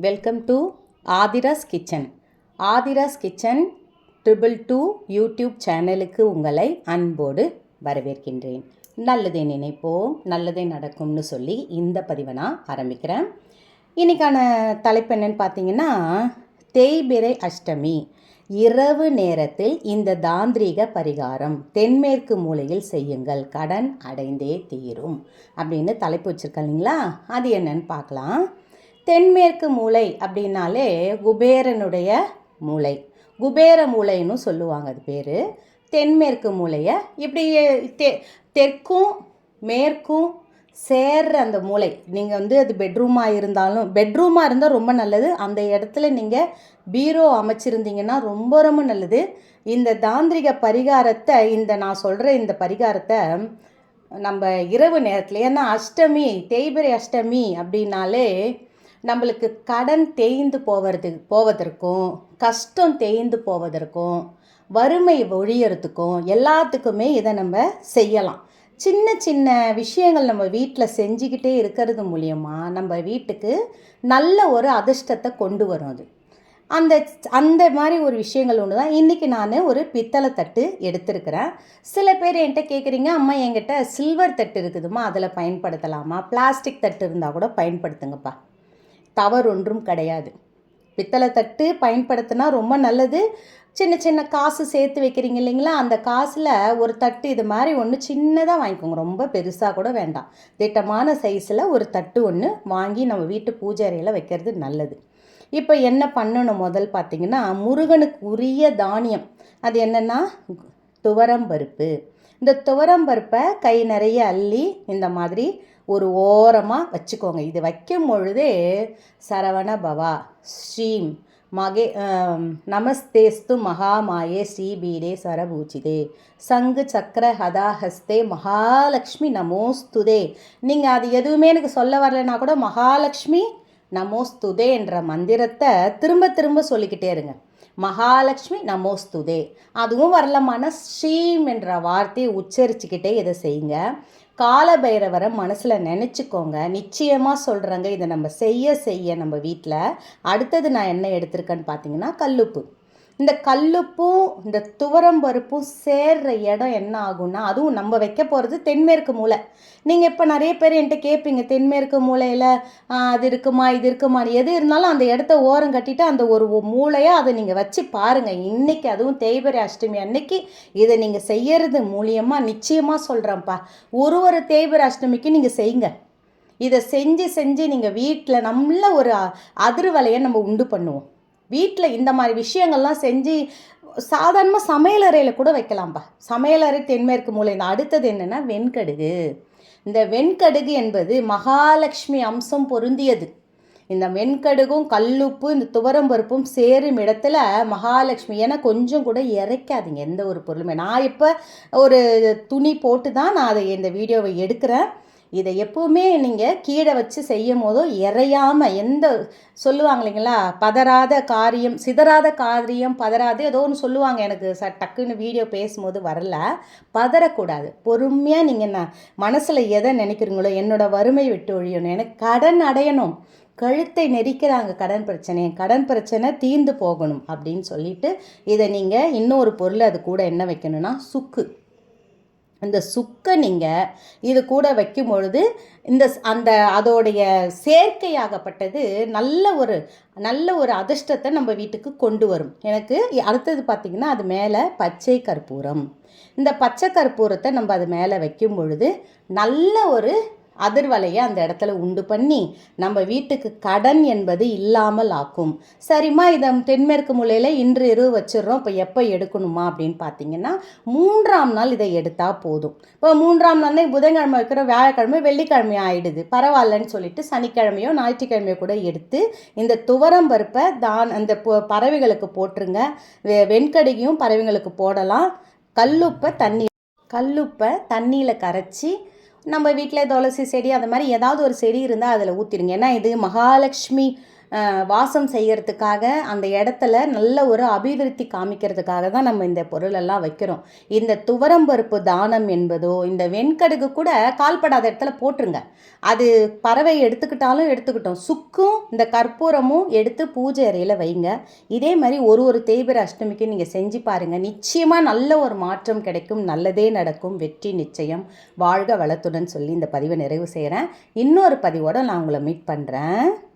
Welcome to Aadhira's kitchen. Aadhira's kitchen 222 YouTube சேனலுக்கு உங்களை அன்போடு வரவேற்கின்றேன். நல்லதை நினைப்போம், நல்லதே நடக்கும்னு சொல்லி இந்த பதிவை நான் ஆரம்பிக்கிறேன். இன்றைக்கான தலைப்பு என்னன்னு பார்த்தீங்கன்னா, தேய்பிறை அஷ்டமி இரவு நேரத்தில் இந்த தாந்திரீக பரிகாரம் தென்மேற்கு மூலையில் செய்யுங்கள், கடன் அடைந்தே தீரும் அப்படின்னு தலைப்பு வச்சுருக்கேன் இல்லைங்களா? அது என்னன்னு பார்க்கலாம். தென்மேற்கு மூலை அப்படின்னாலே குபேரனுடைய மூலை, குபேர மூலைன்னு சொல்லுவாங்க. அது பேர் தென்மேற்கு மூலையை இப்படி தெற்கும் மேற்கும் சேர்ற அந்த மூலை. நீங்கள் அது பெட்ரூமாக இருந்தால் ரொம்ப நல்லது. அந்த இடத்துல நீங்கள் பீரோ அமைச்சிருந்தீங்கன்னா ரொம்ப ரொம்ப நல்லது. இந்த தாந்திரிக பரிகாரத்தை நான் சொல்கிற இந்த பரிகாரத்தை நம்ம இரவு நேரத்தில், ஏன்னா அஷ்டமி, தேய்பிறை அஷ்டமி அப்படின்னாலே நம்மளுக்கு கடன் தேய்ந்து போவதற்கும் கஷ்டம் தேய்ந்து போவதற்கும் வறுமை ஒழியறதுக்கும் எல்லாத்துக்குமே இதை நம்ம செய்யலாம். சின்ன சின்ன விஷயங்கள் நம்ம வீட்டில் செஞ்சுக்கிட்டே இருக்கிறது மூலியமாக நம்ம வீட்டுக்கு நல்ல ஒரு அதிர்ஷ்டத்தை கொண்டு வரும். அது அந்த மாதிரி ஒரு விஷயங்கள் ஒன்று தான். இன்றைக்கி நான் ஒரு பித்தளை தட்டு எடுத்திருக்கிறேன். சில பேர் என்கிட்ட கேட்குறீங்க, அம்மா என்கிட்ட சில்வர் தட்டு இருக்குதுமா, அதில் பயன்படுத்தலாமா? பிளாஸ்டிக் தட்டு இருந்தால் கூட பயன்படுத்துங்கப்பா, தவறு ஒன்றும் கிடையாது. பித்தளை தட்டு பயன்படுத்தினா ரொம்ப நல்லது. சின்ன சின்ன காசு சேர்த்து வைக்கிறீங்க இல்லைங்களா, அந்த காசில் ஒரு தட்டு இது மாதிரி ஒன்று சின்னதாக வாங்கிக்கோங்க, ரொம்ப பெருசாக கூட வேண்டாம். திட்டமான சைஸில் ஒரு தட்டு ஒன்று வாங்கி நம்ம வீட்டு பூஜை அறையில் வைக்கிறது நல்லது. இப்போ என்ன பண்ணணும் முதல் பார்த்திங்கன்னா, முருகனுக்கு உரிய தானியம் அது என்னென்னா துவரம்பருப்பு. இந்த துவரம்பருப்பை கை நிறைய அள்ளி இந்த மாதிரி ஒரு ஓரமாக வச்சுக்கோங்க. இது வைக்கும் பொழுதே சரவண பவா, ஸ்ரீம் நமஸ்தேஸ்து மகாமாயே ஸ்ரீபீடே சரபூச்சிதே சங்கு சக்கர ஹதாஹஸ்தே மகாலட்சுமி நமோஸ்துதே. நீங்கள் அது எதுவுமே எனக்கு சொல்ல வரலைன்னா கூட மகாலட்சுமி நமோஸ்துதே என்ற மந்திரத்தை திரும்ப திரும்ப சொல்லிக்கிட்டே இருங்க. மகாலட்சுமி நமோஸ்துதே. அதுவும் வரலமான ஸ்ரீம் என்ற வார்த்தையை உச்சரிச்சுக்கிட்டே இதை செய்யுங்க. காலபைரவரை மனசில் நினச்சிக்கோங்க. நிச்சயமாக சொல்கிறேங்க, இதை நம்ம செய்ய நம்ம வீட்டில். அடுத்தது நான் என்ன எடுத்திருக்கேன்னு பார்த்தீங்கன்னா கல்லுப்பு. இந்த கல்லுப்பும் இந்த துவரம்பருப்பும் சேர்ற இடம் என்ன ஆகும்னா, அதுவும் நம்ம வைக்க போகிறது தென்மேற்கு மூலை. நீங்கள் இப்போ நிறைய பேர் என்கிட்ட கேட்பீங்க, தென்மேற்கு மூலையில் அது இருக்குமா இது இருக்குமா, எது இருந்தாலும் அந்த இடத்த ஓரம் கட்டிட்டு அந்த ஒரு மூலையாக அதை நீங்கள் வச்சு பாருங்கள். இன்றைக்கி அதுவும் தேய்பிறை அஷ்டமி அன்னைக்கு இதை நீங்கள் செய்யறது மூலியமாக நிச்சயமாக சொல்கிறேன்ப்பா, ஒரு தேய்பிறை அஷ்டமிக்கு நீங்கள் செய்யுங்க. இதை செஞ்சு நீங்கள் வீட்டில் நல்ல ஒரு அதிர்வலையை நம்ம உண்டு பண்ணுவோம். வீட்டில் இந்த மாதிரி விஷயங்கள்லாம் செஞ்சு சாதாரணமாக சமையலறையில் கூட வைக்கலாம்ப்பா. சமையலறை தென்மேற்கு மூலை. அடுத்தது என்னென்னா வெண்கடுகு. இந்த வெண்கடுகு என்பது மகாலட்சுமி அம்சம் பொருந்தியது. இந்த வெண்கடுகும் கல்லுப்பு இந்த துவரம்பருப்பும் சேரும் இடத்துல மகாலட்சுமி, ஏன்னா கொஞ்சம் கூட இறைக்காதீங்க எந்த ஒரு பொருளுமே. நான் இப்போ ஒரு துணி போட்டு தான் நான் அதை இந்த வீடியோவை எடுக்கிறேன். இதை எப்பவுமே நீங்கள் கீழே வச்சு செய்யும் போதோ இறையாமல், எந்த சொல்லுவாங்க இல்லைங்களா, பதறாத காரியம் சிதறாத காரியம் பதறாது ஏதோ ஒன்று சொல்லுவாங்க. எனக்கு டக்குன்னு வீடியோ பேசும்போது வரல. பதறக்கூடாது. பொறுமையாக நீங்கள் மனசில் எதை நினைக்கிறீங்களோ, என்னோடய வறுமை விட்டு ஒழியணும், எனக்கு கடன் அடையணும், கழுத்தை நெரிக்கிறாங்க கடன் பிரச்சனை தீர்ந்து போகணும் அப்படின்னு சொல்லிட்டு இதை நீங்கள் இன்னொரு பொருள் அது கூட என்ன வைக்கணும்னா சுக்கு. இந்த சுக்கை நீங்கள் இது கூட வைக்கும் பொழுது அதோடைய சேர்க்கையாகப்பட்டது நல்ல ஒரு அதிர்ஷ்டத்தை நம்ம வீட்டுக்கு கொண்டு வரும். எனக்கு அடுத்தது பார்த்திங்கன்னா, அது மேலே பச்சை கற்பூரம். இந்த பச்சை கற்பூரத்தை நம்ம அது மேலே வைக்கும் பொழுது நல்ல ஒரு அதிர்வலையை அந்த இடத்துல உண்டு பண்ணி நம்ம வீட்டுக்கு கடன் என்பது இல்லாமல் ஆக்கும். சரிம்மா, இதை தென்மேற்கு மூலையில் இன்று இரவு வச்சிடறோம், இப்போ எப்போ எடுக்கணுமா அப்படின்னு பார்த்தீங்கன்னா 3ஆம் நாள் இதை எடுத்தால் போதும். இப்போ 3ஆம் நாள் புதன்கிழமை வைக்கிற, வியாழக்கிழமை வெள்ளிக்கிழமை ஆகிடுது, பரவாயில்லன்னு சொல்லிட்டு சனிக்கிழமையோ ஞாயிற்றுக்கிழமையோ கூட எடுத்து இந்த துவரம்பருப்பை அந்த பறவைகளுக்கு போட்டுருங்க. வெண்கடுகையும் பறவைகளுக்கு போடலாம். கல்லுப்பை தண்ணியில் கரைச்சி நம்ம வீட்டில் துளசி செடி அந்த மாதிரி ஏதாவது ஒரு செடி இருந்தால் அதில் ஊற்றிடுங்க. ஏன்னா இது மகாலட்சுமி வாசம் செய்யறதுக்காக அந்த இடத்துல நல்ல ஒரு அபிவிருத்தி காமிக்கிறதுக்காக தான் நம்ம இந்த பொருளெல்லாம் வைக்கிறோம். இந்த துவரம்பருப்பு தானம் என்பதோ, இந்த வெண்கடுகு கூட கால்படாத இடத்துல போட்டுருங்க. அது பறவை எடுத்துக்கிட்டாலும் எடுத்துக்கிட்டோம். சுக்கும் இந்த கற்பூரமும் எடுத்து பூஜை அறையில் வைங்க. இதே மாதிரி ஒரு தேய்பிறை அஷ்டமிக்கு நீங்கள் செஞ்சு பாருங்கள். நிச்சயமாக நல்ல ஒரு மாற்றம் கிடைக்கும். நல்லதே நடக்கும். வெற்றி நிச்சயம். வாழ்க வளத்துடன் சொல்லி இந்த பதிவை நிறைவு செய்கிறேன். இன்னொரு பதிவோடு நான் உங்களை மீட் பண்ணுறேன்.